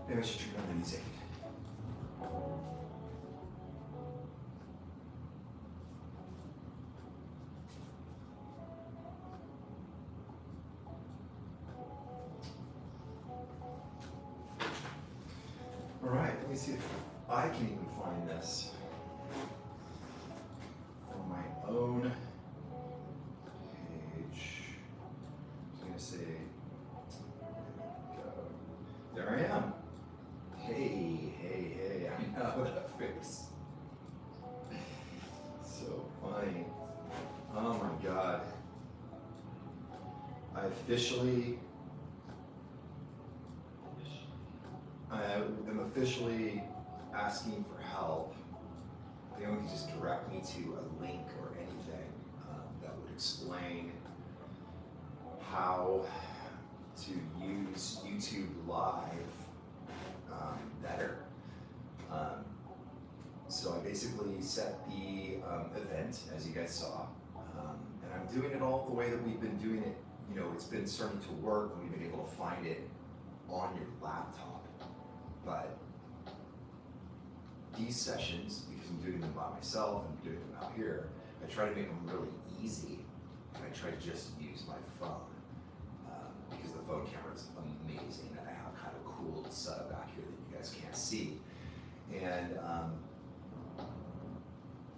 Maybe I should turn on the music. All right, let me see if I can even find this on my own page. I was gonna say, there I am. Hey, I know that face. So funny. Oh my God. I am officially asking for help. If anyone could just direct me to a link or anything that would explain how to use YouTube Live better. So I basically set the event, as you guys saw, and I'm doing it all the way that we've been doing it. You know, it's been starting to work, and we've been able to find it on your laptop. But these sessions, because I'm doing them by myself and doing them out here, I try to make them really easy, and I try to just use my phone. Because the phone camera is amazing, and I have kind of a cool little setup back here that you guys can't see. And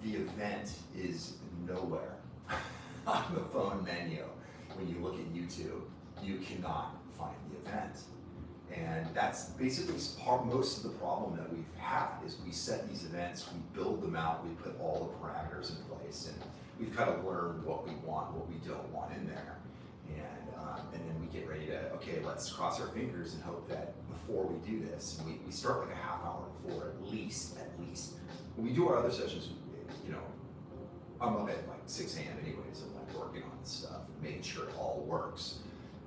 the event is nowhere on the phone menu. When you look at YouTube, you cannot find the event. And that's basically most of the problem that we've had is we set these events, we build them out, we put all the parameters in place, and we've kind of learned what we want, what we don't want in there. And then we get ready to, okay, let's cross our fingers and hope that before we do this, and we start like a half hour before at least. When we do our other sessions, you know, I'm up at like 6 a.m. anyways, and like working on this stuff and making sure it all works.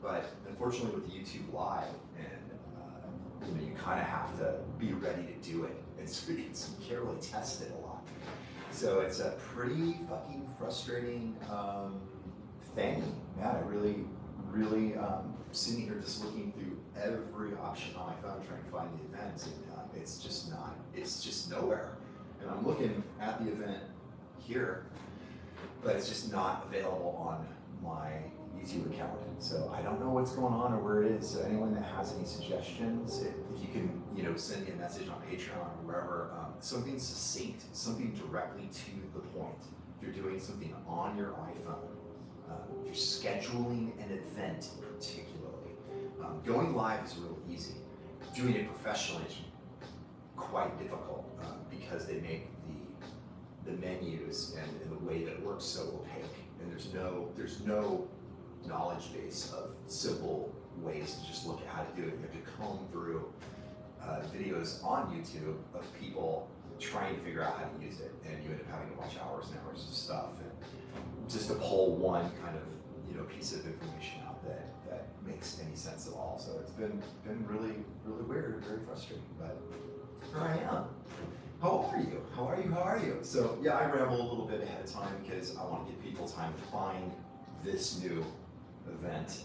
But unfortunately with the YouTube Live, and you know, you kind of have to be ready to do it, and so you can't really test it a lot. So it's a pretty fucking frustrating thing. Yeah, I really sitting here just looking through every option on my phone trying to find the events, and it's just nowhere. And I'm looking at the event here, but it's just not available on my YouTube account. So I don't know what's going on or where it is. So anyone that has any suggestions, if you can, you know, send me a message on Patreon or wherever, something succinct, something directly to the point. If you're doing something on your iPhone, if you're scheduling an event particularly, going live is real easy. Doing it professionally is quite difficult because they make the menus and the way that it works so opaque, and there's no knowledge base of simple ways to just look at how to do it. You have to comb through videos on YouTube of people trying to figure out how to use it, and you end up having to watch hours and hours of stuff, and just to pull one kind of, you know, piece of information out that makes any sense at all. So it's been really weird, very frustrating, but here I am. How are you? So yeah, I ramble a little bit ahead of time because I want to give people time to find this new event.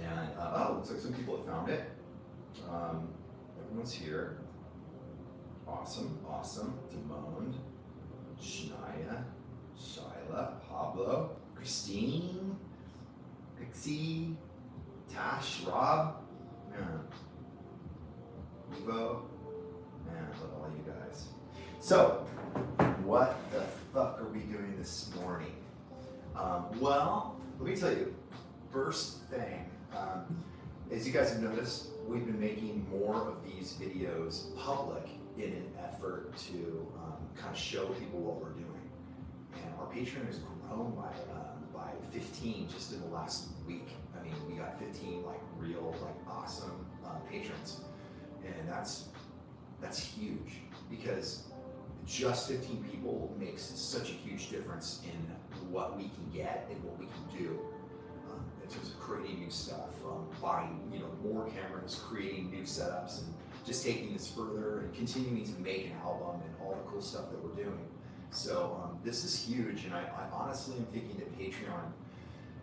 And looks like some people have found it. Everyone's here. Awesome. Damone, Shania, Shyla, Pablo, Christine, Pixie, Tash, Rob, Evo, I love all you guys. So, what the fuck are we doing this morning? Well, let me tell you, first thing, as you guys have noticed, we've been making more of these videos public in an effort to kind of show people what we're doing. And our Patreon has grown by 15 just in the last week. I mean, we got 15 like real, like awesome patrons. And that's huge, because just 15 people makes such a huge difference in what we can get and what we can do in terms of creating new stuff, buying, you know, more cameras, creating new setups, and just taking this further and continuing to make an album and all the cool stuff that we're doing. So this is huge, and I honestly am thinking that Patreon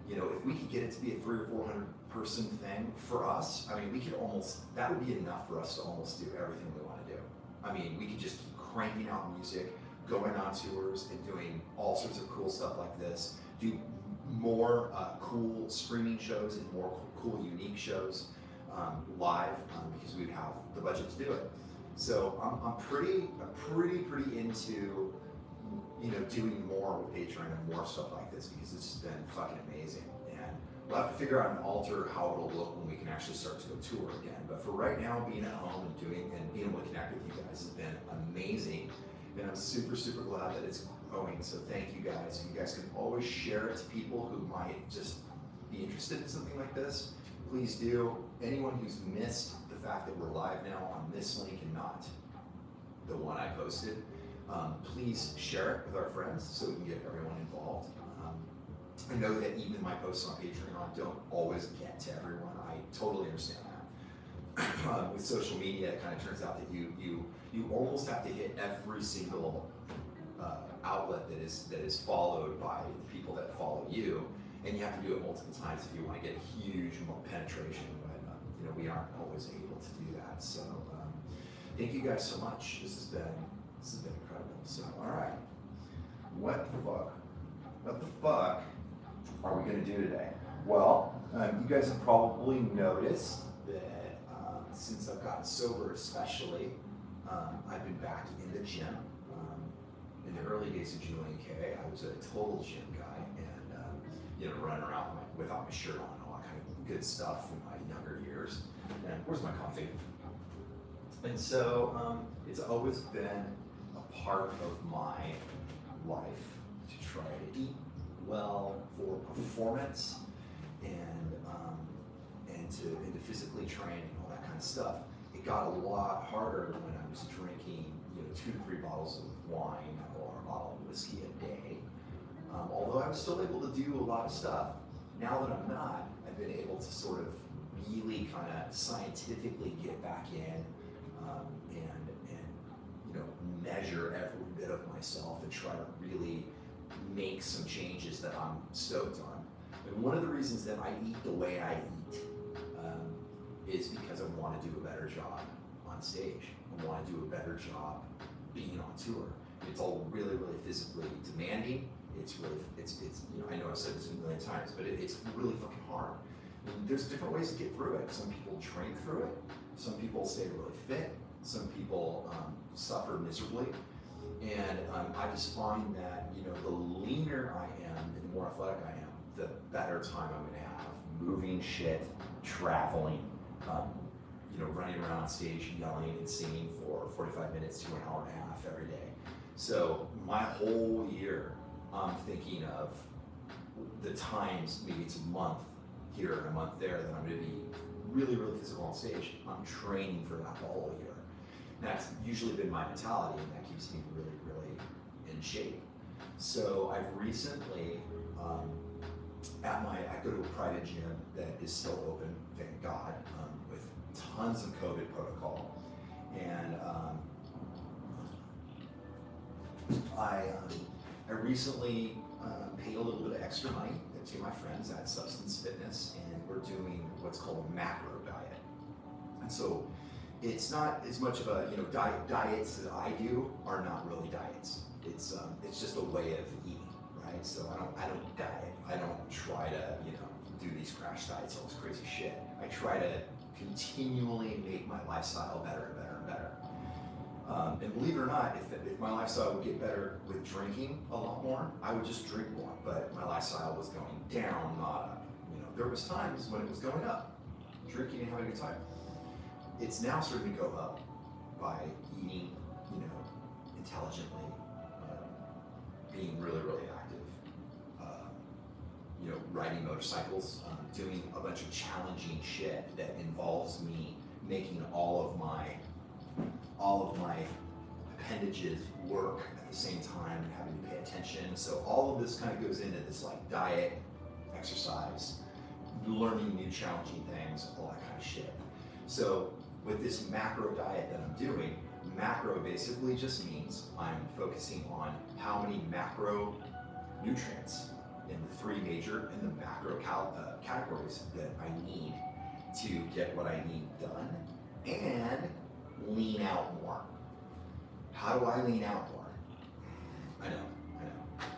You know, if we could get it to be a 300 or 400 person thing for us, I mean, we could almost, that would be enough for us to almost do everything we want to do. I mean, we could just keep cranking out music, going on tours and doing all sorts of cool stuff like this, do more cool streaming shows and more cool unique shows live because we'd have the budget to do it. So I'm pretty into, you know, doing more with Patreon and more stuff like this because it's just been fucking amazing. And we'll have to figure out and alter how it'll look when we can actually start to go tour again. But for right now, being at home and doing and being able to connect with you guys has been amazing. And I'm super glad that it's growing. So thank you guys. You guys can always share it to people who might just be interested in something like this. Please do. Anyone who's missed the fact that we're live now on this link and not the one I posted, please share it with our friends so we can get everyone involved. I know that even my posts on Patreon don't always get to everyone. I totally understand that. With social media, it kind of turns out that you almost have to hit every single outlet that is followed by the people that follow you, and you have to do it multiple times if you want to get a huge penetration. But you know, we aren't always able to do that. So thank you guys so much. This has been incredible. So all right, what the fuck are we gonna do today? Well, you guys have probably noticed that since I've gotten sober, especially, I've been back in the gym. In the early days of Julien-K, I was a total gym guy and you know, running around without my shirt on, all that kind of good stuff in my younger years. And where's my coffee? And so it's always been a part of my life to try to eat well for performance and to physically train and all that kind of stuff. It got a lot harder when I was drinking, you know, 2 to 3 bottles of wine or a bottle of whiskey a day. Although I was still able to do a lot of stuff. Now that I'm not, I've been able to sort of really kind of scientifically get back in and you know, measure every bit of myself and try to really make some changes that I'm stoked on. And one of the reasons that I eat the way I eat is because I want to do a better job on stage. I want to do a better job being on tour. It's all really physically demanding. It's you know, I know I've said this a million times, but it's really fucking hard. And there's different ways to get through it. Some people train through it. Some people stay really fit. Some people suffer miserably. And I just find that, you know, the leaner I am and the more athletic I am, the better time I'm gonna have moving shit, traveling, you know, running around on stage, yelling and singing for 45 minutes to an hour and a half every day. So my whole year, I'm thinking of the times, maybe it's a month here and a month there, that I'm gonna be really physical on stage. I'm training for that all year. And that's usually been my mentality, and that keeps me really in shape. So I've recently, I go to a private gym that is still open, thank God, with tons of COVID protocol. And I recently paid a little bit of extra money to my friends at Substance Fitness, and we're doing what's called a macro diet. And so it's not as much of a, you know, diets that I do are not really diets. It's just a way of eating, right? So I don't diet. I don't try to, you know, do these crash diets, all this crazy shit. I try to continually make my lifestyle better and better and better. And believe it or not, if my lifestyle would get better with drinking a lot more, I would just drink more. But my lifestyle was going down, not up. You know, there was times when it was going up, drinking and having a good time. It's now starting to go up by eating, you know, intelligently, being really active, you know, riding motorcycles, doing a bunch of challenging shit that involves me making all of my appendages work at the same time and having to pay attention. So all of this kind of goes into this like diet, exercise, learning new challenging things, all that kind of shit. So with this macro diet that I'm doing, macro basically just means I'm focusing on how many macro nutrients in the three major and the macro categories that I need to get what I need done and lean out more. How do I lean out more? I know,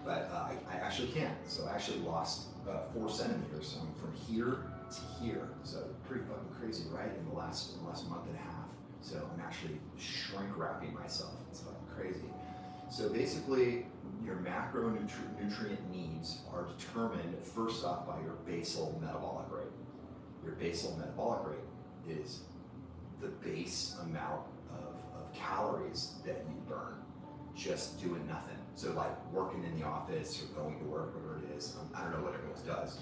but I actually can. So I actually lost 4 centimeters from here to here. So pretty fucking crazy, right? In the last month and a half. So I'm actually shrink wrapping myself. It's fucking crazy. So basically, your macronutrient needs are determined first off by your basal metabolic rate. Your basal metabolic rate is the base amount of calories that you burn just doing nothing. So like working in the office or going to work, whatever it is, I don't know what everyone does.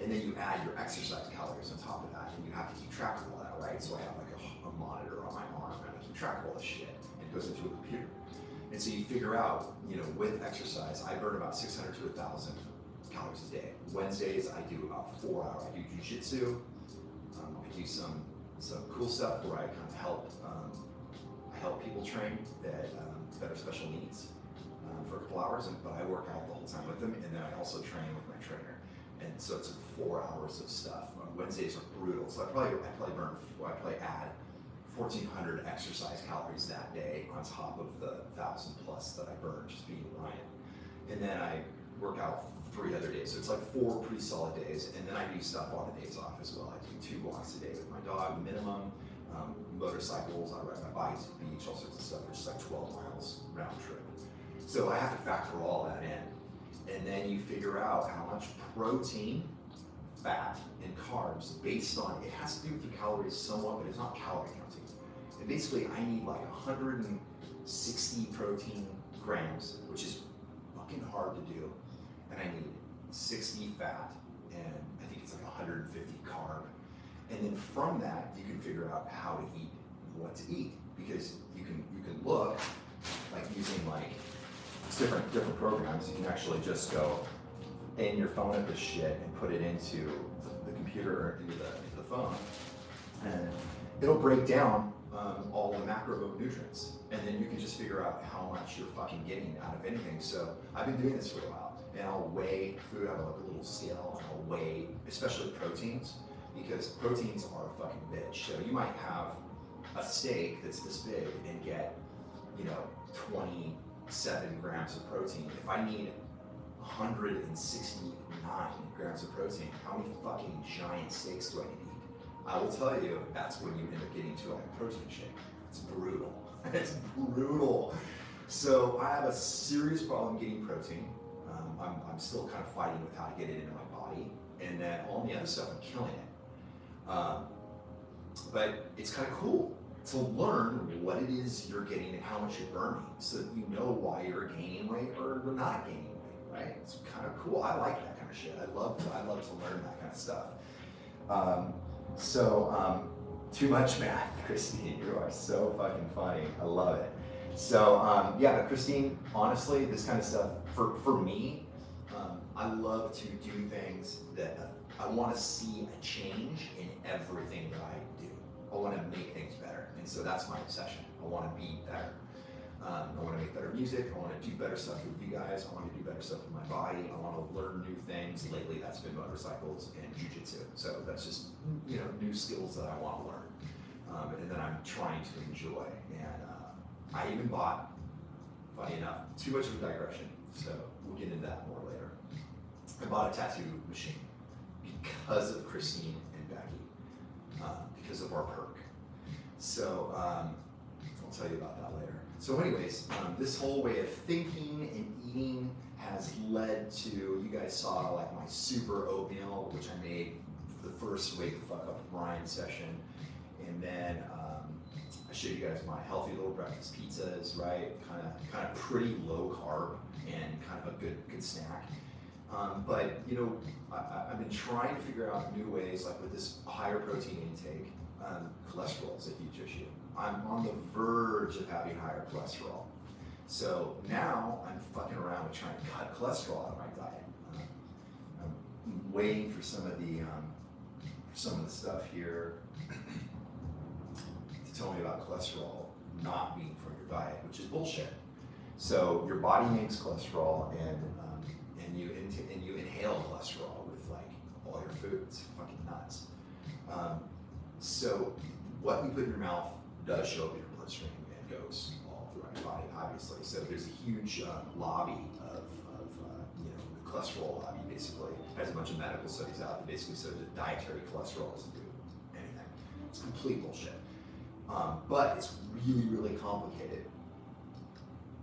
And then you add your exercise calories on top of that, and you have to keep track of all that, right? So I have like a monitor on my arm, and I keep track of all this shit, and it goes into a computer. And so you figure out, with exercise, I burn about 600 to 1,000 calories a day. Wednesdays, I do about 4 hours. I do jiu-jitsu. I do some cool stuff where I kind of help people train that are special needs for a couple hours, but I work out the whole time with them, and then I also train with my trainer. And so it's 4 hours of stuff. Wednesdays are brutal, so I probably add 1,400 exercise calories that day on top of the 1,000 plus that I burn just being Ryan. And then I work out 3 other days, so it's like 4 pretty solid days. And then I do stuff on the days off as well. I do 2 walks a day with my dog, minimum. Motorcycles, I ride my bike to the beach, all sorts of stuff, which is like 12 miles round trip. So I have to factor all that in. And then you figure out how much protein, fat, and carbs based on, it has to do with your calories somewhat, but it's not calorie counting. And basically I need like 160 protein grams, which is fucking hard to do. And I need 60 fat, and I think it's like 150 carb. And then from that, you can figure out how to eat, what to eat, because you can look like using like different programs. You can actually just go in your phone at this shit and put it into the computer or into the phone, and it'll break down all the macronutrients, and then you can just figure out how much you're fucking getting out of anything. So I've been doing this for a while, and I'll weigh food. I have like a little scale, and I'll weigh, especially proteins, because proteins are a fucking bitch. So you might have a steak that's this big and get, 27 grams of protein. If I need 169 grams of protein, how many fucking giant steaks do I need to eat? I will tell you, that's when you end up getting to like a protein shake. It's brutal. It's brutal. So I have a serious problem getting protein. I'm still kind of fighting with how to get it into my body. And then all the other stuff, I'm killing it. But it's kind of cool to learn what it is you're getting and how much you're burning, so that you know why you're gaining weight or you're not gaining weight, right? It's kind of cool. I like that kind of shit. I love to learn that kind of stuff. Too much math, Christine. You are so fucking funny. I love it. So but Christine, honestly, this kind of stuff for me, I love to do things that I want to see a change in everything that I do. I want to make things better, and so that's my obsession. I want to be better. I want to make better music. I want to do better stuff with you guys. I want to do better stuff with my body. I want to learn new things. Lately, that's been motorcycles and jiu-jitsu. So that's just new skills that I want to learn, and that I'm trying to enjoy. And I even bought, funny enough, too much of a digression. So we'll get into that more later. I bought a tattoo machine because of Christine and Becky, because of our perk. So I'll tell you about that later. So anyways, this whole way of thinking and eating has led to, you guys saw like my super oatmeal, which I made the first Wake the Fuck Up with Brian session. And then I showed you guys my healthy little breakfast pizzas, right? Kind of pretty low carb and kind of a good snack. But I've been trying to figure out new ways, like with this higher protein intake. Cholesterol is a huge issue. I'm on the verge of having higher cholesterol. So now I'm fucking around with trying to cut cholesterol out of my diet. I'm waiting for some of the stuff here to tell me about cholesterol not being from your diet, which is bullshit. So your body makes cholesterol, and and you inhale cholesterol with like all your food. It's fucking nuts. So what you put in your mouth does show up in your bloodstream and goes all throughout your body, obviously. So there's a huge lobby of the cholesterol lobby basically. Has a bunch of medical studies out that basically said that dietary cholesterol doesn't do anything. It's complete bullshit. But it's really, really complicated.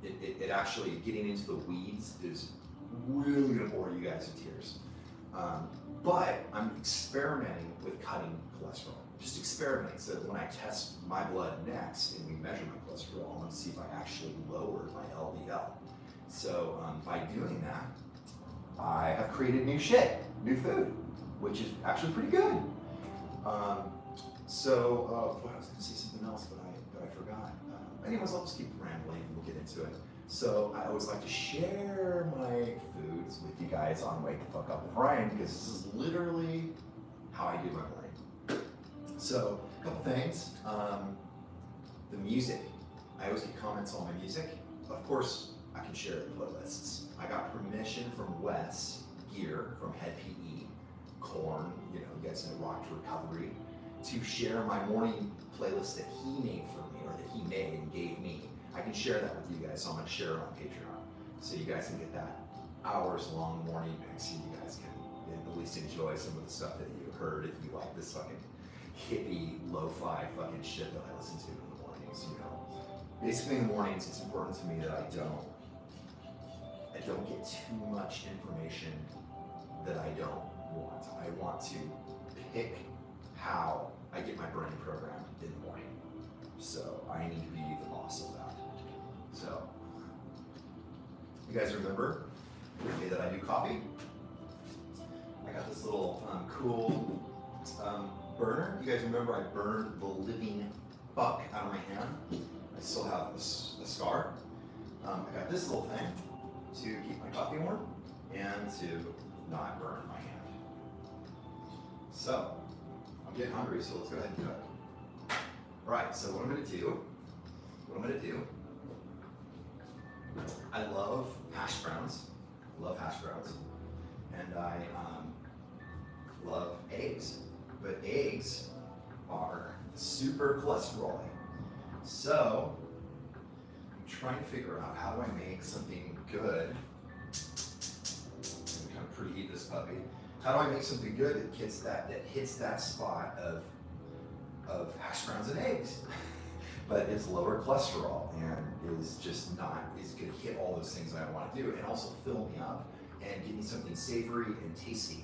It actually, getting into the weeds is really gonna bore you guys to tears. But I'm experimenting with cutting cholesterol. Just experimenting, so that when I test my blood next and we measure my cholesterol, I want to see if I actually lowered my LDL. So by doing that, I have created new food, which is actually pretty good. I was gonna say something else, but I forgot. Anyways, I'll just keep rambling and we'll get into it. So I always like to share my foods with you guys on Wake the Fuck Up with Ryan, because this is literally how I do my morning. So a couple things. The music. I always get comments on my music. Of course, I can share the playlists. I got permission from Wes Gear from Head PE, Korn, you guys know Rock to Recovery, to share my morning playlist that he made for me, or that he made and gave me. I can share that with you guys, so I'm gonna share it on Patreon. So you guys can get that hours-long morning mix, so you guys can at least enjoy some of the stuff that you heard if you like this fucking hippie, lo-fi fucking shit that I listen to in the mornings, Basically in the mornings, it's important to me that I don't get too much information that I don't want. I want to pick how I get my brain programmed in the morning. So I need to be the boss of that. So, you guys remember the day that I do coffee? I got this little cool burner. You guys remember I burned the living fuck out of my hand? I still have a scar. I got this little thing to keep my coffee warm and to not burn my hand. So, I'm getting hungry, so let's go ahead and do it. Right, so what I'm gonna do, I love hash browns, and I love eggs, but eggs are super cholesterol-y. So, I'm trying to figure out how do I make something good. I'm gonna kind of preheat this puppy. How do I make something good that hits that spot of hash browns and eggs, but it's lower cholesterol and is gonna hit all those things that I want to do, and also fill me up and give me something savory and tasty.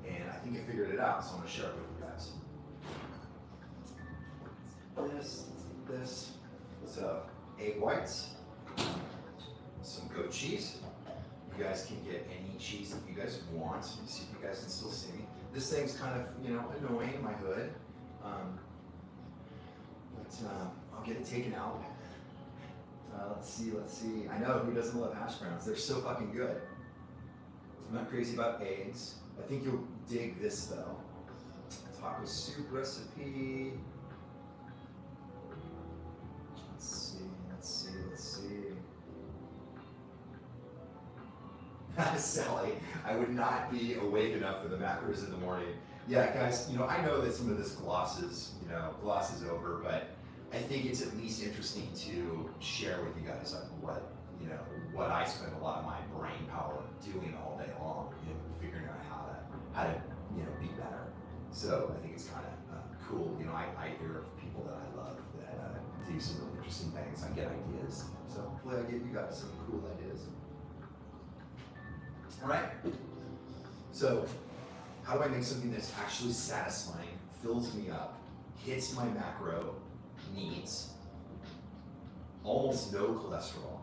And I think I figured it out, so I'm gonna share it with you guys. This. So, egg whites, some goat cheese. You guys can get any cheese that you guys want. Let me see if you guys can still see me. This thing's kind of, annoying in my hood. I'll get it taken out. Let's see. I know, who doesn't love hash browns? They're so fucking good. I'm not crazy about eggs. I think you'll dig this though. Taco soup recipe. Let's see. Sally, I would not be awake enough for the macros in the morning. Yeah, guys, I know that some of this glosses over, but I think it's at least interesting to share with you guys what I spend a lot of my brain power doing all day long, figuring out how to be better. So I think it's kind of cool. I hear of people that I love that do some really interesting things. I get ideas. So hopefully I give you guys some cool ideas. All right. So how do I make something that's actually satisfying, fills me up, hits my macro needs, almost no cholesterol?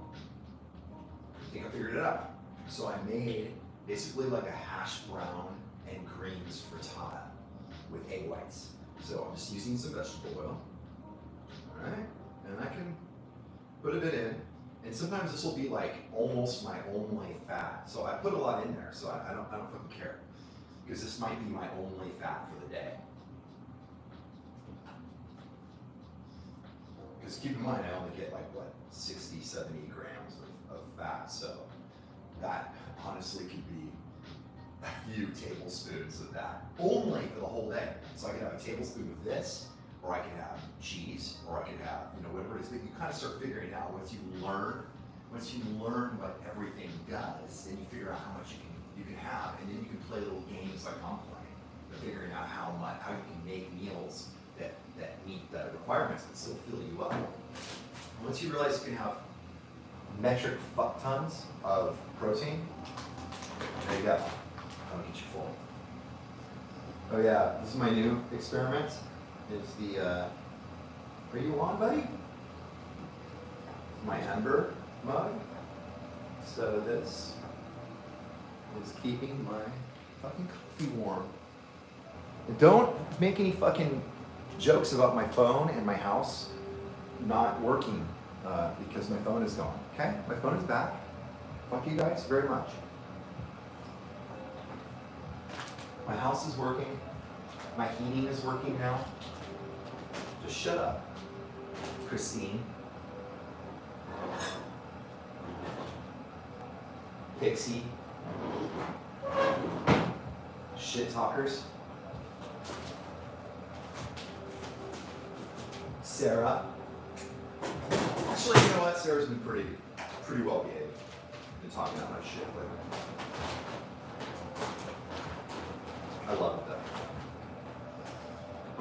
I think I figured it out. So I made basically like a hash brown and greens frittata with egg whites. So I'm just using some vegetable oil. All right, and I can put a bit in. And sometimes this will be like almost my only fat. So I put a lot in there, so I don't fucking care. Because this might be my only fat for the day. Because keep in mind, I only get 60, 70 grams of fat. So that honestly could be a few tablespoons of that, only for the whole day. So I could have a tablespoon of this, or I could have cheese, or I could have, whatever it is. But you kind of start figuring out once you learn what everything does, then you figure out how much you can have, and then you can play little games like I'm playing, figuring out how you can make meals that meet the requirements but still fill you up. Once you realize you can have metric fuck tons of protein, there you go. I'll get you full. Oh yeah, this is my new experiment. Is the are you on, buddy? My Ember mug. So this is keeping my fucking coffee warm. And don't make any fucking jokes about my phone and my house not working because my phone is gone. Okay? My phone is back. Fuck you guys very much. My house is working. My heating is working now. Just shut up, Christine. Pixie. Shit talkers. Sarah. Actually, you know what? Sarah's been pretty well behaved. Been talking that much shit lately. I love it though.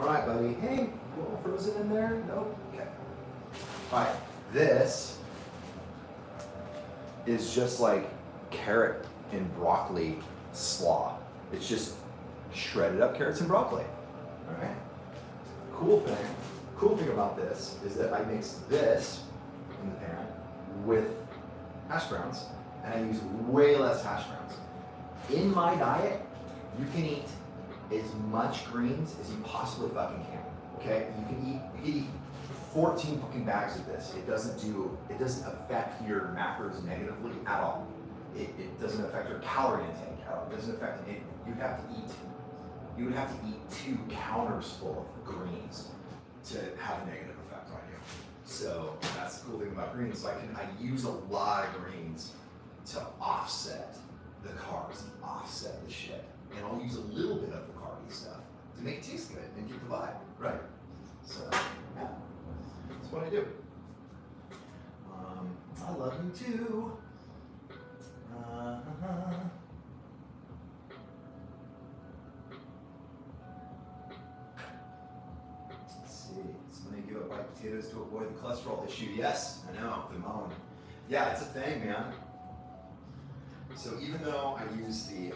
All right, buddy. Hey, you all frozen in there? Nope. Okay. All right. This is just like carrot and broccoli slaw. It's just shredded up carrots and broccoli. All right. Cool thing about this is that I mix this in the pan with hash browns, and I use way less hash browns. In my diet, you can eat as much greens as you possibly fucking can. Okay? You can eat 14 fucking bags of this. It doesn't affect your macros negatively at all. It doesn't affect your calorie intake at all. It doesn't affect it. You would have to eat 2 counters full of greens to have a negative effect on you. So that's the cool thing about greens. So I use a lot of greens to offset the carbs, offset the shit. And I'll use a little bit of the carby stuff to make it taste good and get the vibe, right? So, yeah, that's what I do. I love you too. Let's see, somebody give up white potatoes to avoid the cholesterol issue. Yes, I know, the moan. Yeah, it's a thing, man. So even though I use the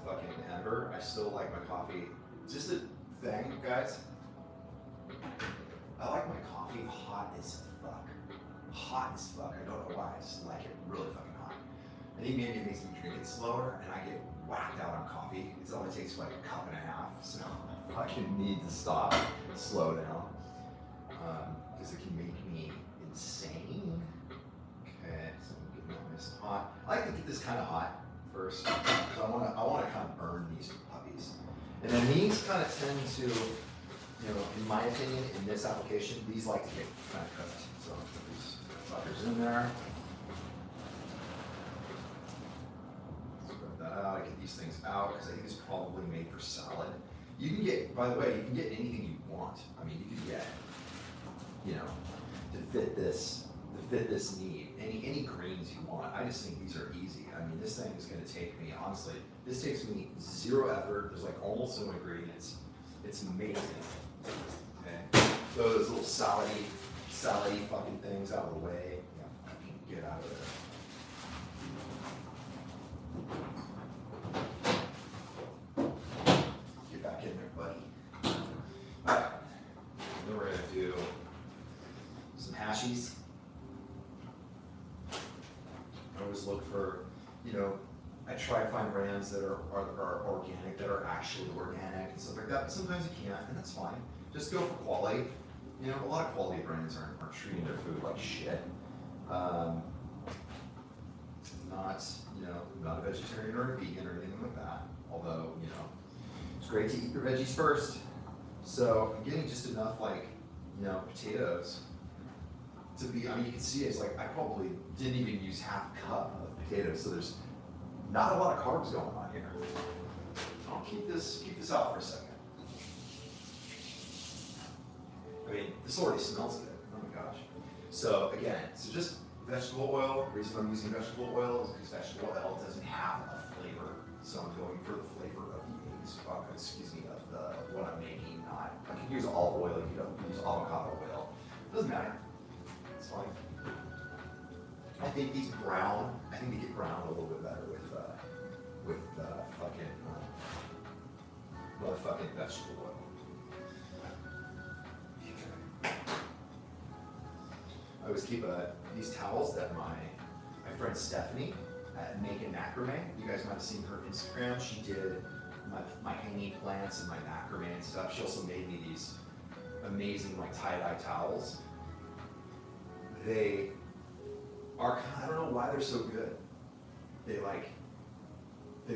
fucking Ember, I still like my coffee. Just a thing, guys. I like my coffee hot as fuck. Hot as fuck. I don't know why. I just like it really fucking hot. I think maybe it makes me drink it slower, and I get whacked out on coffee. It only takes like a cup and a half, so I fucking need to stop, slow down, because it can make me insane. Okay, so I'm getting that nice and hot. I like to get this kind of hot first, because I want to kind of burn these puppies. And then these kind of tend to, in my opinion, in this application, these like to get kind of cooked. So I'll put these fuckers in there. Spread that out. I get these things out because I think it's probably made for salad. You can get, by the way, you can get anything you want. I mean, you can get, to fit this need, any greens you want. I just think these are easy. I mean, this thing is going to take me, honestly, this takes me 0 effort. There's like almost no ingredients. It's amazing. Okay, those little salady fucking things out of the way. Yeah, I can get out of there. Get back in there, buddy. All right, then we're gonna do some hashies. I always look for, I try to find brands that are organic, that are actually organic and stuff like that. But sometimes you can't, and that's fine. Just go for quality. A lot of quality brands aren't treating their food like shit. Not a vegetarian or a vegan or anything like that. Although, it's great to eat your veggies first. So I'm getting just enough potatoes to be, you can see it's like I probably didn't even use half a cup of potatoes, so there's not a lot of carbs going on here. I'll keep this out for a second. I mean, this already smells good. Oh my gosh. So again, so just vegetable oil. The reason I'm using vegetable oil is because vegetable oil doesn't have a flavor. So I'm going for the flavor of the eggs, of what I'm making. Not, I could use olive oil, you know, use avocado oil. Doesn't matter. It's fine. I think these brown. I think they get brown a little bit better with motherfucking vegetable oil. I always keep these towels that my friend Stephanie at Naked Macrame. You guys might have seen her Instagram. She did my hanging plants and my macrame and stuff. She also made me these amazing like tie-dye towels. They are, I don't know why they're so good. They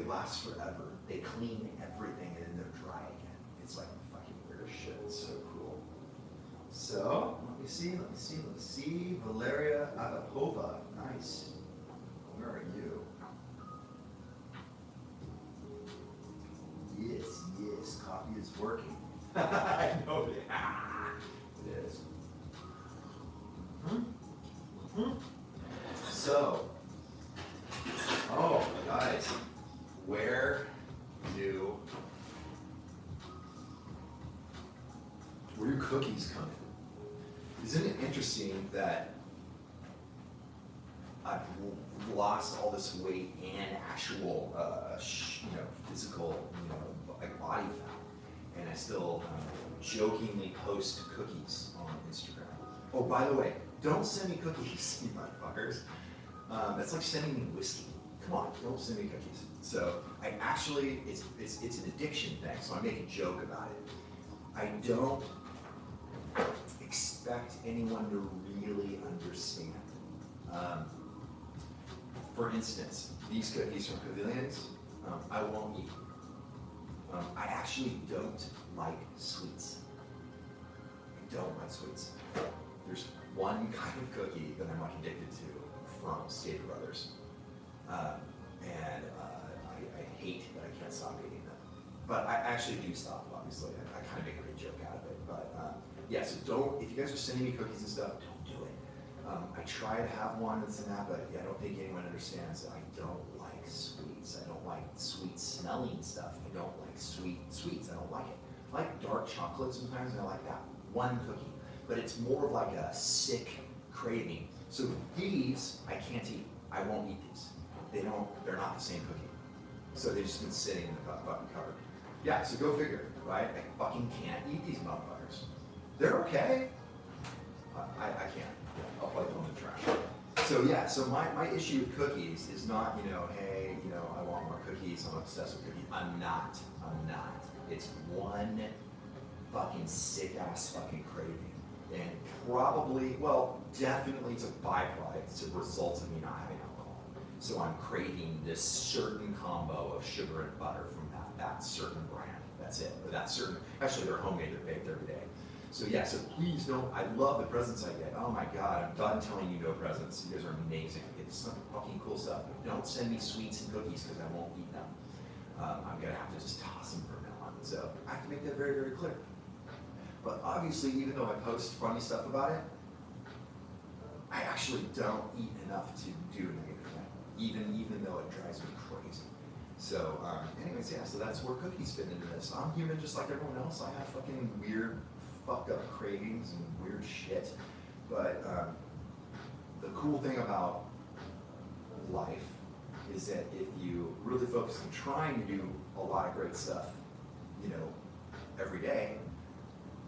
last forever. They clean everything and then they're dry again. It's like fucking weird shit. It's so cool. So, let me see. Valeria Agapova. Nice. Where are you? Yes, coffee is working. I know it. It is. So, oh, guys, where do cookies come in? Isn't it interesting that I've lost all this weight and actual, physical, like body fat, and I still jokingly post cookies on Instagram. Oh, by the way, don't send me cookies, you motherfuckers. That's like sending me whiskey. Come on, don't send me cookies. So I actually, it's an addiction thing, so I make a joke about it. I don't expect anyone to really understand. For instance, these cookies from Pavilions, I won't eat. I actually don't like sweets. I don't like sweets. There's one kind of cookie that I'm like addicted to from Stater Brothers. And I hate that I can't stop eating them. But I actually do stop, obviously. I kind of make a big joke out of it. But yeah, so don't, if you guys are sending me cookies and stuff, don't do it. I try to have one that's in that, but yeah, I don't think anyone understands that I don't like sweets. I don't like sweet smelling stuff. I don't like sweets. I don't like it. I like dark chocolate sometimes, and I like that one cookie. But it's more of like a sick craving. So these, I can't eat. I won't eat these. They're not the same cookie. So they've just been sitting in the fucking cupboard. Yeah, so go figure, right? I fucking can't eat these motherfuckers. They're okay. I can't. I'll probably throw them in the trash. So yeah, so my issue with cookies is not, hey, I want more cookies, I'm obsessed with cookies. I'm not. It's one fucking sick ass fucking craving. And probably, well, definitely it's a byproduct, it's a result of me not having alcohol. So I'm craving this certain combo of sugar and butter from that certain brand. That's it. Or that certain, actually they're homemade, they're baked every day. So yeah, so please don't, I love the presents I get. Oh my God, I'm done telling you no presents. You guys are amazing. I get some fucking cool stuff. But don't send me sweets and cookies because I won't eat them. I'm gonna have to just toss them from now on. So I have to make that very, very clear. But obviously, even though I post funny stuff about it, I actually don't eat enough to do a negative thing, even though it drives me crazy. So anyways, yeah, so that's where cookies fit into this. I'm human just like everyone else. I have fucking weird, fucked up cravings and weird shit. But the cool thing about life is that if you really focus on trying to do a lot of great stuff, every day,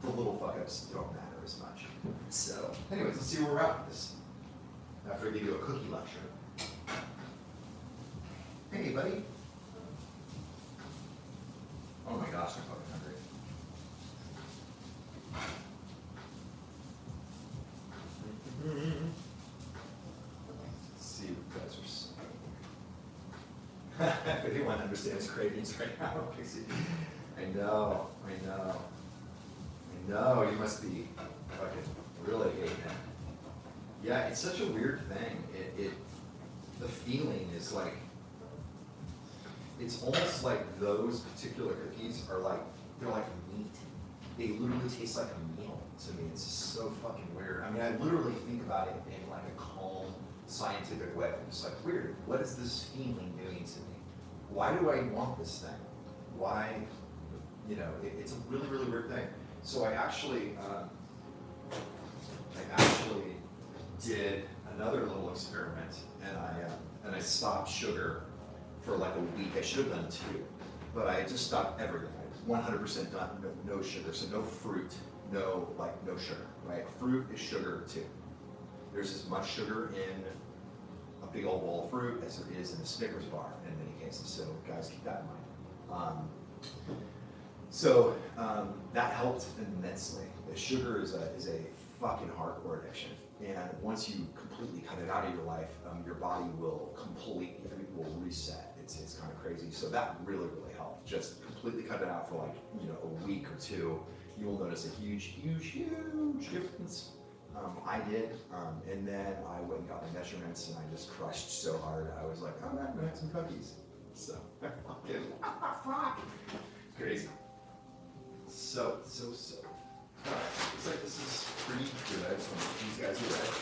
the little fuck-ups don't matter as much. So, anyways, let's see where we're at with this. After I give you a cookie lecture. Hey, buddy. Oh my gosh, I'm fucking hungry. Let's see what you guys are saying. If anyone understands cravings right now, I know. No, you must be fucking really hating it. Yeah, it's such a weird thing. the feeling is like, it's almost like those particular cookies are like, they're like meat. They literally taste like a meal to me. It's so fucking weird. I mean, I literally think about it in like a calm, scientific way. I'm just like, weird, what is this feeling doing to me? Why do I want this thing? Why, you know, it's a really, really weird thing. So I actually did another little experiment, and I stopped sugar for like a week. I should have done 2, but I just stopped everything. 100% done, no sugar. So no fruit, no sugar, right? Fruit is sugar too. There's as much sugar in a big old bowl of fruit as there is in a Snickers bar in many cases. So guys, keep that in mind. That helped immensely. The sugar is a fucking hardcore addiction. And once you completely cut it out of your life, your body will reset. It's kind of crazy. So that really, really helped. Just completely cut it out for like, you know, a week or 2. You will notice a huge, huge, huge difference. I did, and then I went and got the measurements, and I just crushed so hard. I was like, oh, I'm gonna have some cookies. So, fucking, fuck. Crazy. So. All right, looks like this is pretty good. So these guys are ready.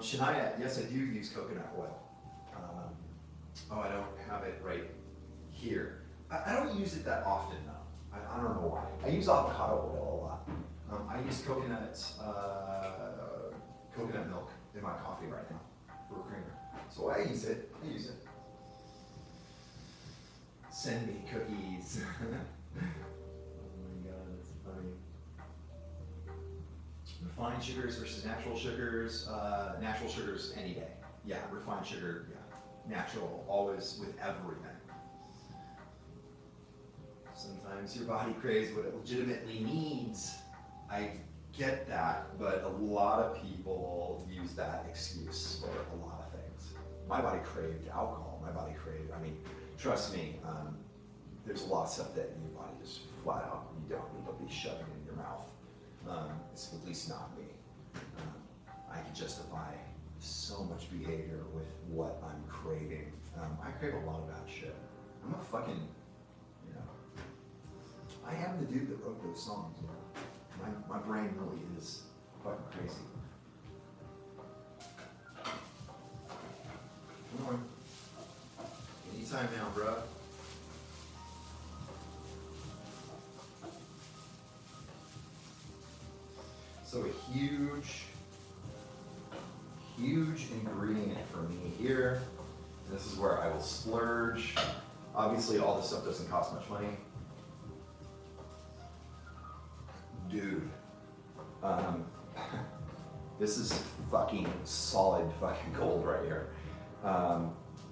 Shania, yes, I do use coconut oil. I don't have it right here. I don't use it that often though. I don't know why. I use avocado oil a lot. I use coconut milk in my coffee right now for creamer. So I use it. Send me cookies. Oh my god, that's funny. Refined sugars versus natural sugars. Natural sugars any day. Yeah, refined sugar, yeah. Natural, always with everything. Sometimes your body craves what it legitimately needs. I get that, but a lot of people use that excuse for a lot of things. My body craved alcohol. I mean, trust me, there's a lot of stuff that your body just flat out, you don't need to be shoving in your mouth. It's at least not me. I can justify so much behavior with what I'm craving. I crave a lot of bad shit. I'm a fucking, you know, I am the dude that wrote those songs. You know? My brain really is fucking crazy. Come on. Anytime now, bro. So a huge ingredient for me here. This is where I will splurge. Obviously, all this stuff doesn't cost much money. Dude, this is fucking solid fucking gold right here.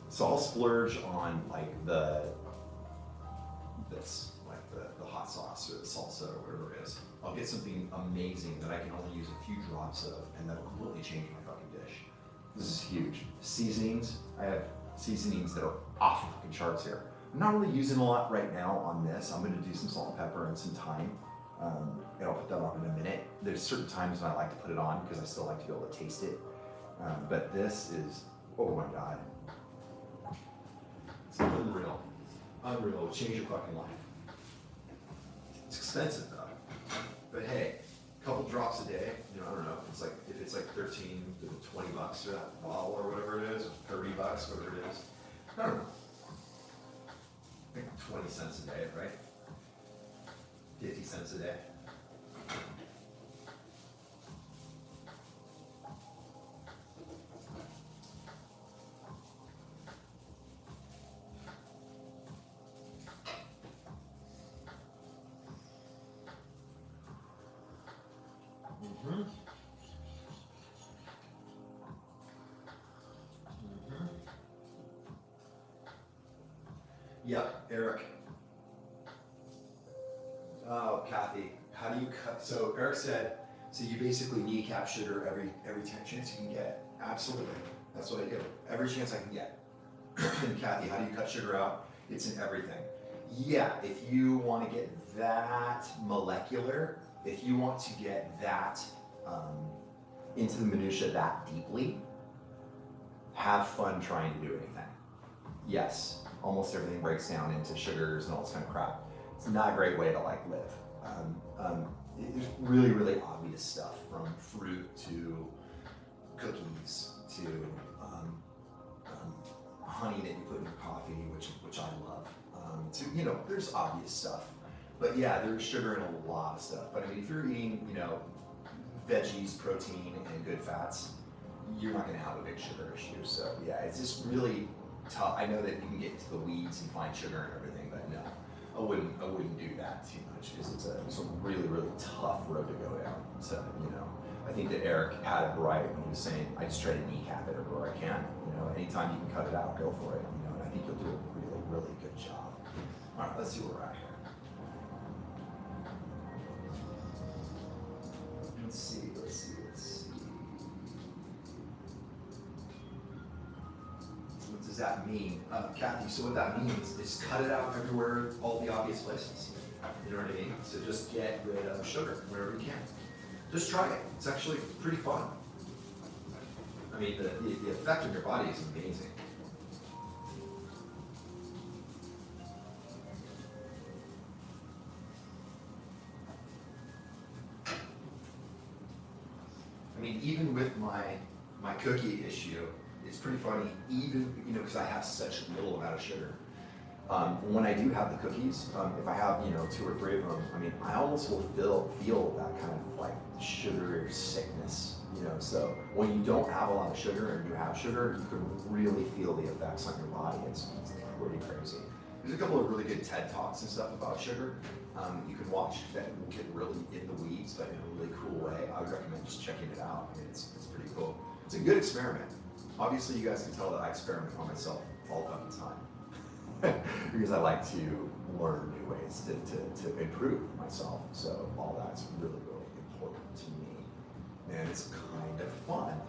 So I'll splurge on like the hot sauce or the salsa or whatever it is. I'll get something amazing that I can only use a few drops of, and that'll completely change my fucking dish. This is huge. Seasonings, I have seasonings that are off the fucking charts here. I'm not really using a lot right now on this. I'm gonna do some salt and pepper and some thyme. And I'll put that on in a minute. There's certain times when I like to put it on because I still like to be able to taste it. But this is, oh my God. It's unreal. Unreal, it'll change your fucking life. It's expensive though. But hey, a couple drops a day, you know, I don't know, if it's like 13 to 20 bucks for that bottle or whatever it is, or 30 bucks, whatever it is. I don't know. I think 20 cents a day, right? 50 cents a day. Yep, Eric. Oh, Kathy, how do you cut? So Eric said, so you basically kneecap sugar every chance you can get. Absolutely. That's what I do. Every chance I can get. And Kathy, how do you cut sugar out? It's in everything. Yeah, if you want to get that molecular, if you want to get that into the minutia that deeply, have fun trying to do anything. Yes, almost everything breaks down into sugars and all this kind of crap. It's not a great way to like live. There's really, really obvious stuff from fruit to cookies to honey that you put in your coffee, which I love. To there's obvious stuff, but yeah, there's sugar in a lot of stuff. But I mean, if you're eating veggies, protein, and good fats, you're not going to have a big sugar issue. So yeah, it's just really tough. I know that you can get into the weeds and find sugar and everything, but no, I wouldn't do that too much because it's a really, really tough road to go down. So I think that Eric had it right when he was saying, I just try to kneecap it everywhere I can. Anytime you can cut it out, go for it. And I think you'll do a really, really good job. All right, let's see where we're at here. Let's see. What does that mean? Kathy, so what that means is cut it out everywhere, all the obvious places. You know what I mean? So just get rid of sugar wherever you can. Just try it. It's actually pretty fun. I mean, the effect on your body is amazing. I mean, even with my cookie issue, it's pretty funny, even, because I have such little amount of sugar. When I do have the cookies, if I have, 2 or 3 of them, I mean, I almost will feel that kind of like sugar sickness, So when you don't have a lot of sugar and you have sugar, you can really feel the effects on your body. It's pretty crazy. There's a couple of really good TED Talks and stuff about sugar. You can watch that will get really in the weeds, but in a really cool way. I would recommend just checking it out. I mean, it's pretty cool. It's a good experiment. Obviously, you guys can tell that I experiment on myself all the time because I like to learn new ways to improve myself. So all that's really, really important to me, and it's kind of fun.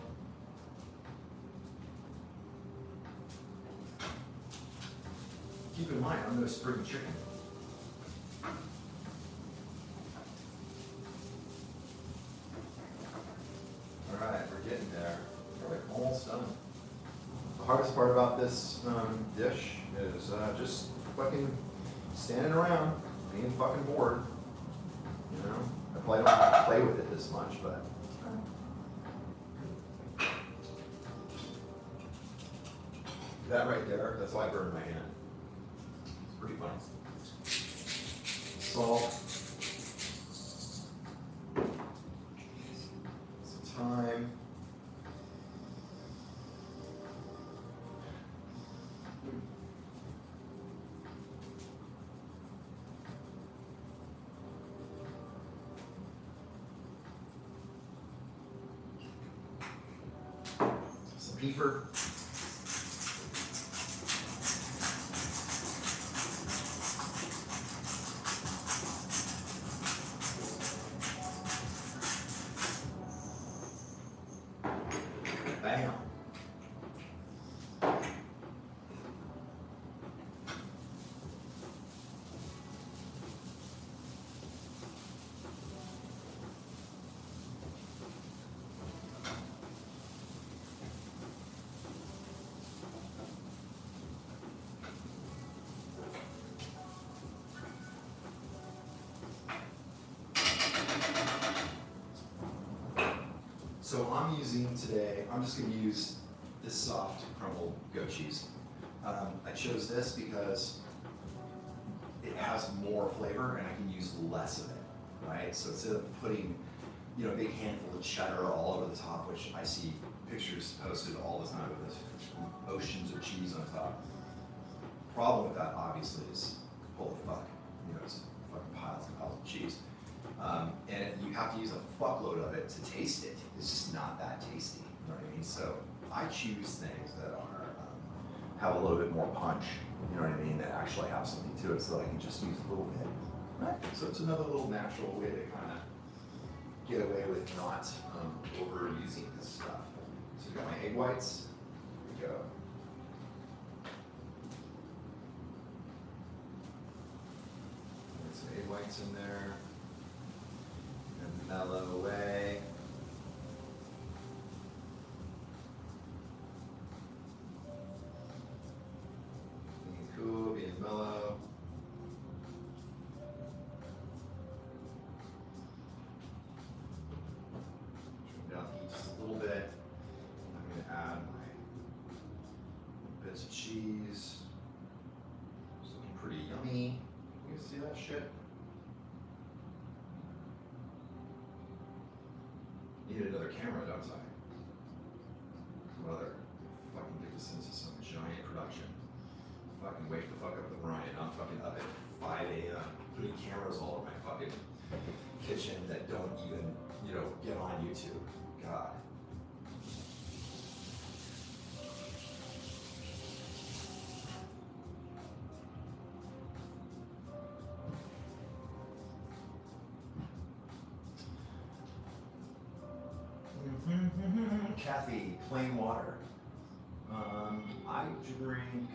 Keep in mind, I'm no spring chicken. All right, we're getting there. We're almost done. The hardest part about this dish is just fucking standing around, being fucking bored. I probably don't have to play with it this much, but. That right there, that's why I burned my hand. It's pretty fun. Salt. Some thyme. Some beefer. Bam. So I'm using today, I'm just going to use this soft crumbled goat cheese. I chose this because it has more flavor and I can use less of it, right? So instead of putting, a big handful of cheddar all over the top, which I see pictures posted all the time of this oceans of cheese on top. Problem with that, obviously, is holy fuck, it's fucking piles and piles of cheese. And you have to use a fuckload of it to taste it. It's just not that tasty, you know what I mean? So I choose things that are have a little bit more punch, you know what I mean, that actually have something to it so that I can just use a little bit. Right? So it's another little natural way to kind of get away with not overusing this stuff. So I got my egg whites. Here we go. Get some egg whites in there. And mellow away. Being cool, being mellow. Trim down the heat just a little bit. I'm going to add my bits of cheese. It's looking pretty yummy. You can see that shit? Need another camera, don't I? Mother, fucking get this into some giant production. Fucking wake the fuck up with Ryan. I'm fucking up at 5 a.m. putting cameras all over my fucking kitchen that don't even, you know, get on YouTube. God. Kathy, plain water. I drink,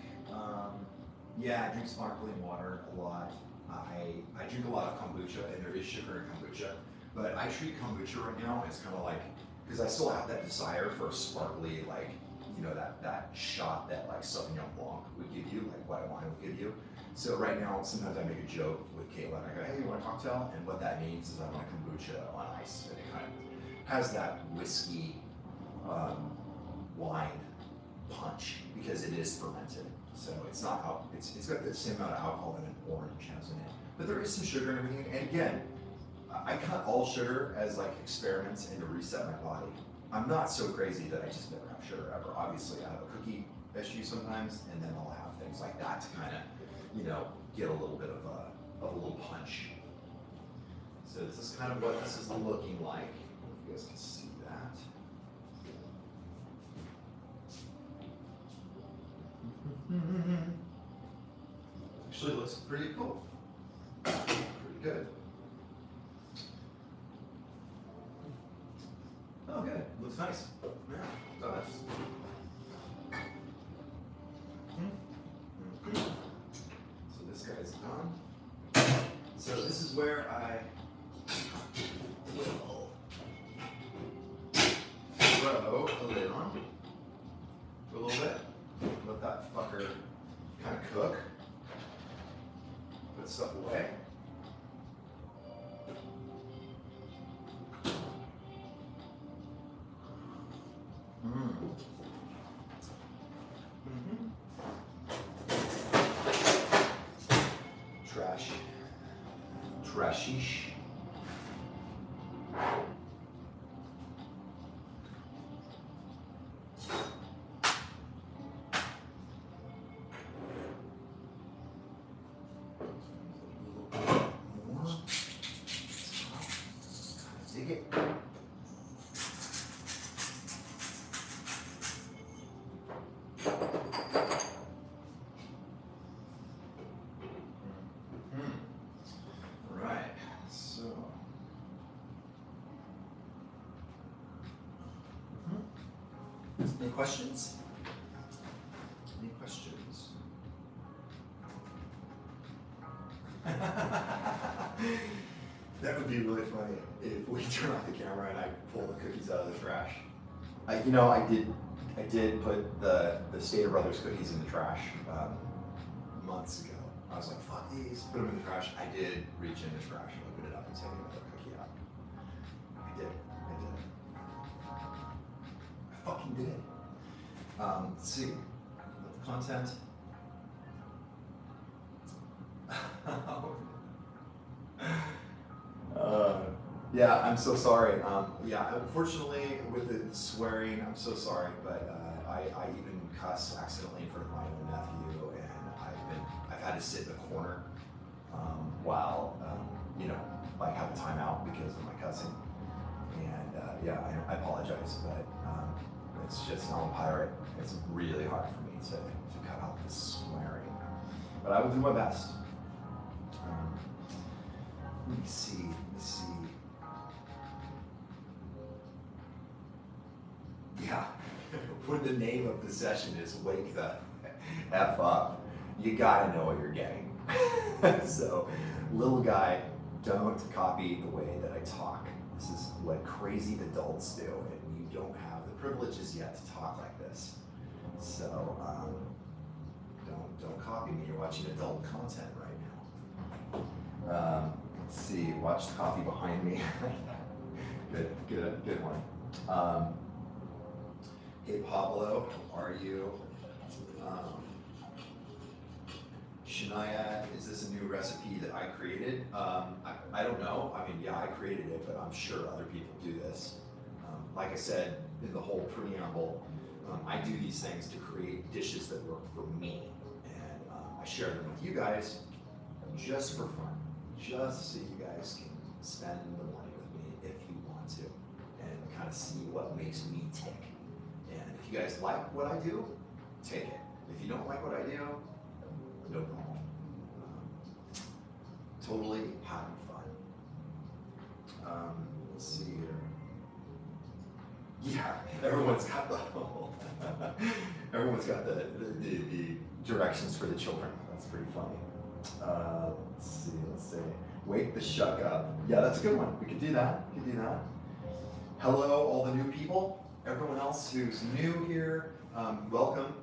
yeah, I drink sparkling water a lot. I drink a lot of kombucha, and there is sugar in kombucha, but I treat kombucha right now as kind of like, because I still have that desire for a sparkly, like, you know, that shot that like Sauvignon Blanc would give you, like white wine would give you. So right now, sometimes I make a joke with Caitlin. I go, hey, you want a cocktail? And what that means is I want a kombucha on ice, and it kind of has that whiskey wine punch because it is fermented. So it's not out, it's got the same amount of alcohol that an orange has in it. But there is some sugar and everything. And again, I cut all sugar as like experiments and to reset my body. I'm not so crazy that I just never have sugar ever. Obviously, I have a cookie issue sometimes, and then I'll have things like that to kind of, you know, get a little bit of a little punch. So this is kind of what this is looking like. If you guys can see that. Actually looks pretty cool. Pretty good. Oh, good. Looks nice. Yeah, it does. So this guy's done. So this is where I will throw a lid on for a little bit. Let that fucker kind of cook. Put stuff away. Trashish. Dig it. Right, so. Any questions? Any questions? That would be really funny if we turn off the camera and I pull the cookies out of the trash. I did put the Stater Brothers cookies in the trash months ago. I was like, fuck these, put them in the trash. I did reach in the trash and open it up and take another cookie out. I did. I fucking did. Let's see, the content. Yeah, I'm so sorry. Yeah, unfortunately with the swearing, I'm so sorry, but I even cuss accidentally in front of my own nephew, and I've had to sit in the corner while you know, like have a timeout because of my cussing. And yeah, I apologize, but it's just, I'm a pirate. It's really hard for me to cut out the swearing, but I will do my best. Let me see. Yeah, when the name of the session is Wake the F Up, you gotta know what you're getting. So, little guy, don't copy the way that I talk. This is what crazy adults do, and you don't have the privileges yet to talk like this. So, don't copy me. You're watching adult content right now. Let's see. Watch the coffee behind me. Good one. Hey Pablo, how are you? Shania, is this a new recipe that I created? I don't know. I mean, yeah, I created it, but I'm sure other people do this. Like I said in the whole preamble, I do these things to create dishes that work for me. And I share them with you guys just for fun, just so you guys can spend the morning with me if you want to, and kind of see what makes me tick. And if you guys like what I do, take it. If you don't like what I do, no problem. Totally having fun. Let's see here. Yeah, everyone's got the everyone's got the directions for the children. That's pretty funny. Let's see. Let's say wake the shuck up. Yeah, that's a good one. We could do that. We could do that. Hello, all the new people. Everyone else who's new here, welcome.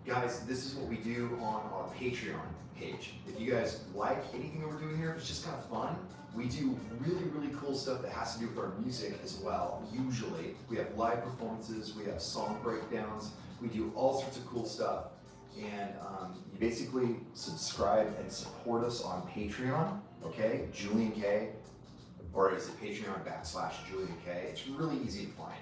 Guys, this is what we do on our Patreon page. If you guys like anything that we're doing here, it's just kind of fun. We do really cool stuff that has to do with our music as well. Usually, we have live performances, we have song breakdowns, we do all sorts of cool stuff. And you basically subscribe and support us on Patreon, okay? Julien-K, or is it Patreon/Julien-K? It's really easy to find.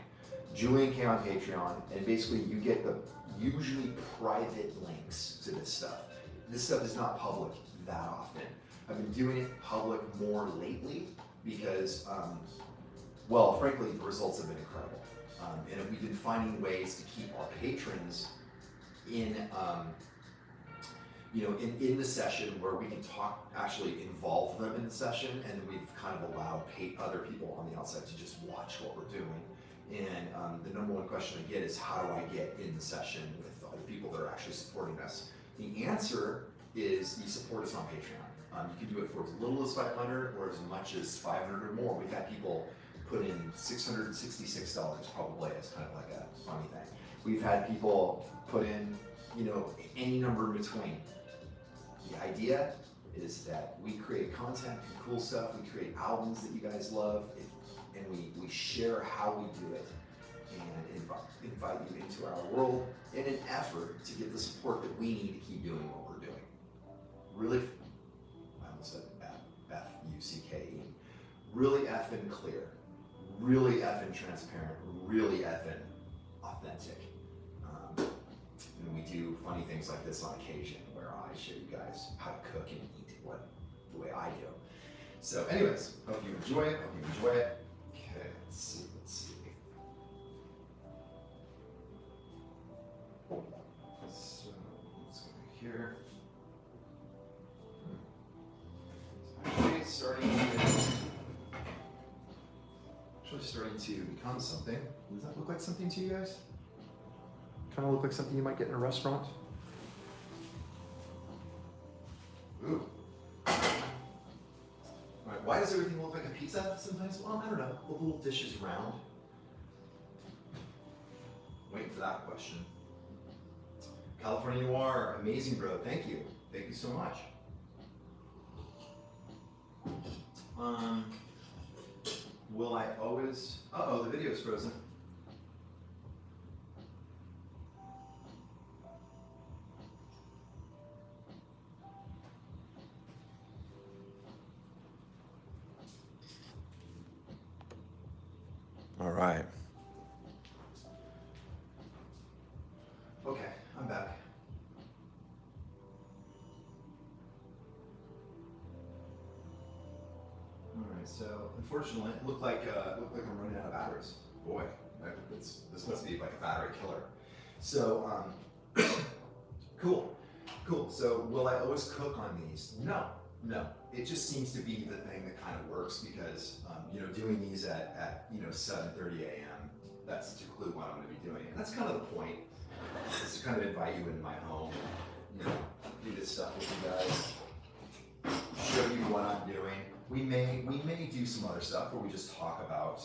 Julien-K on Patreon, and basically you get the usually private links to this stuff. This stuff is not public that often. I've been doing it public more lately because, well, frankly, the results have been incredible. And we've been finding ways to keep our patrons in, in the session where we can talk, actually involve them in the session, and we've kind of allowed other people on the outside to just watch what we're doing. And the number one question I get is, how do I get in the session with other people that are actually supporting us? The answer is you support us on Patreon. You can do it for as little as $500 or as much as $500 or more. We've had people put in $666 probably as kind of like a funny thing. We've had people put in, any number in between. The idea is that we create content and cool stuff. We create albums that you guys love, and we share how we do it and invite you into our world in an effort to get the support that we need to keep doing what we're doing. Really, I almost said F-U-C-K-E. Really effing clear, really effing transparent, really effing authentic. And we do funny things like this on occasion where I show you guys how to cook and eat the way I do. So anyways, hope you enjoy it, Okay, let's see. So let's go here. Actually starting to become something. Does that look like something to you guys? Kind of look like something you might get in a restaurant? Ooh. All right, why does everything look like a pizza sometimes? Well, I don't know. The little dish is round. Waiting for that question. California Noir, amazing bro. Thank you. Thank you so much. Will I always... Uh-oh, the video's frozen. All right. Okay, I'm back. All right, so unfortunately, it looked like I'm running out of batteries. Boy, this must be like a battery killer. So, cool. So, will I always cook on these? No. It just seems to be the thing that kind of works because, doing these at 7:30 a.m. That's to clue what I'm going to be doing, and that's kind of the point. Just to kind of invite you into my home, you know, do this stuff with you guys, show you what I'm doing. We may do some other stuff where we just talk about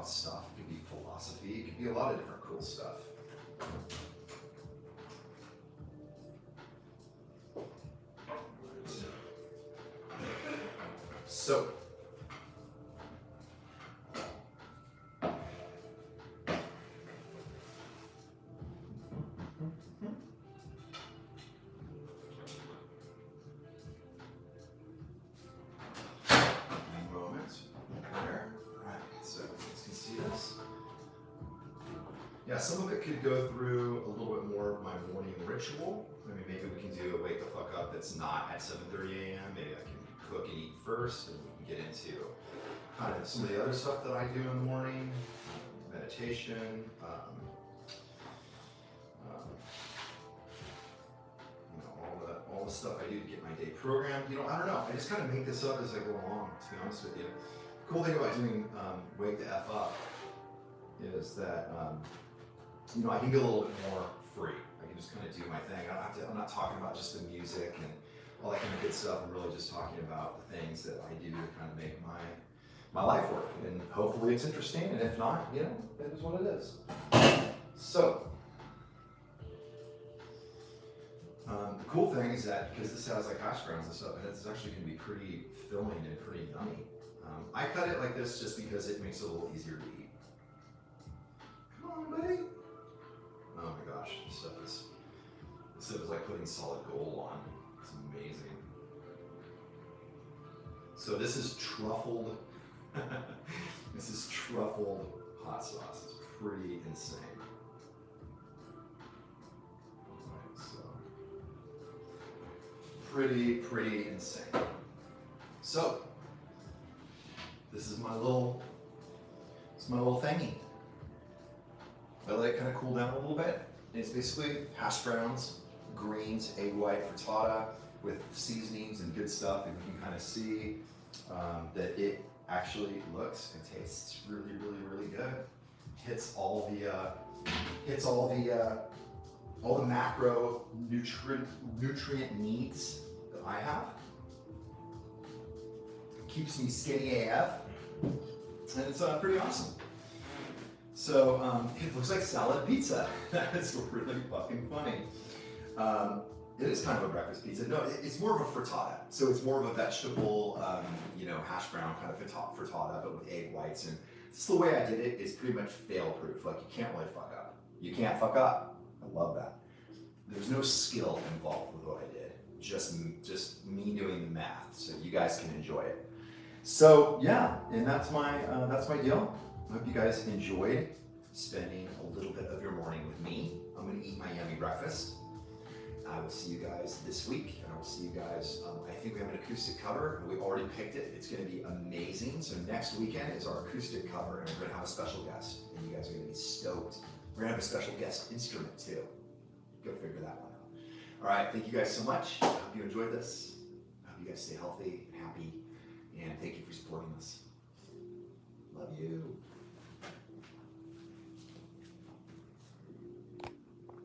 stuff. It could be philosophy. It could be a lot of different cool stuff. So. Yeah, some of it could go through a little bit more of my morning ritual. I mean, maybe we can do a wake the fuck up that's not at 7:30 a.m. Maybe I can cook and eat first, and we can get into kind of some of the other stuff that I do in the morning, meditation, you know, all the stuff I do to get my day programmed. You know, I don't know. I just kind of make this up as I go along, to be honest with you. The cool thing about doing Wake the F Up is that you know, I can get a little bit more free. I can just kind of do my thing. I'm not talking about just the music and all that kind of good stuff. I'm really just talking about the things that I do to kind of make my life work. And hopefully it's interesting. And if not, you know, it is what it is. So, the cool thing is that because this has like hash browns and stuff, and it's actually going to be pretty filling and pretty yummy. I cut it like this just because it makes it a little easier to eat. Come on, buddy. Oh my gosh, this stuff is like putting solid gold on. It's amazing. So this is truffled, this is truffled hot sauce. It's pretty insane. Alright, so pretty insane. So this is my little thingy. I let it kind of cool down a little bit. And it's basically hash browns, greens, egg white, frittata with seasonings and good stuff. And you can kind of see that it actually looks and tastes really good. Hits all the macro nutrient needs that I have. Keeps me skinny AF, and it's pretty awesome. So it looks like salad pizza. That's really fucking funny. It is kind of a breakfast pizza. No, it's more of a frittata. So it's more of a vegetable, you know, hash brown kind of frittata, but with egg whites. And just the way I did it is pretty much fail-proof. Like, you can't really fuck up. You can't fuck up. I love that. There's no skill involved with what I did. Just me doing the math, so you guys can enjoy it. So yeah, and that's my deal. I hope you guys enjoyed spending a little bit of your morning with me. I'm gonna eat my yummy breakfast. I will see you guys this week, and I will see you guys, I think we have an acoustic cover, and we already picked it. It's gonna be amazing. So next weekend is our acoustic cover, and we're gonna have a special guest, and you guys are gonna be stoked. We're gonna have a special guest instrument too. Go figure that one out. All right, thank you guys so much. I hope you enjoyed this. I hope you guys stay healthy and happy, and thank you for supporting us. Love you.